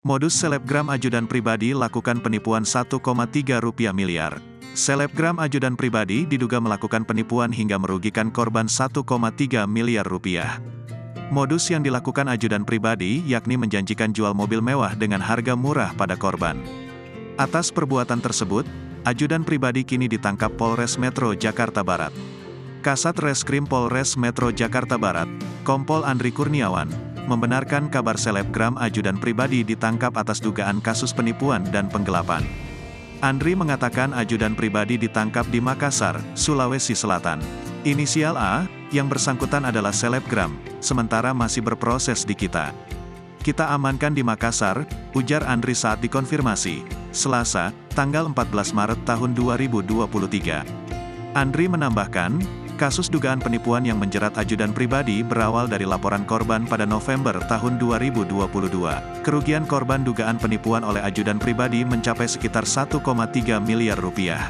Modus selebgram ajudan pribadi lakukan penipuan 1,3 rupiah miliar. Selebgram ajudan pribadi diduga melakukan penipuan hingga merugikan korban 1,3 miliar rupiah. Modus yang dilakukan ajudan pribadi yakni menjanjikan jual mobil mewah dengan harga murah pada korban. Atas perbuatan tersebut, ajudan pribadi kini ditangkap Polres Metro Jakarta Barat. Kasat Reskrim Polres Metro Jakarta Barat, Kompol Andri Kurniawan, membenarkan kabar selebgram ajudan pribadi ditangkap atas dugaan kasus penipuan dan penggelapan. Andri mengatakan ajudan pribadi ditangkap di Makassar, Sulawesi Selatan. Inisial A, yang bersangkutan adalah selebgram, sementara masih berproses di kita. Kita amankan di Makassar, ujar Andri saat dikonfirmasi, Selasa, tanggal 14 Maret tahun 2023. Andri menambahkan, kasus dugaan penipuan yang menjerat ajudan pribadi berawal dari laporan korban pada November tahun 2022. Kerugian korban dugaan penipuan oleh ajudan pribadi mencapai sekitar 1,3 miliar rupiah.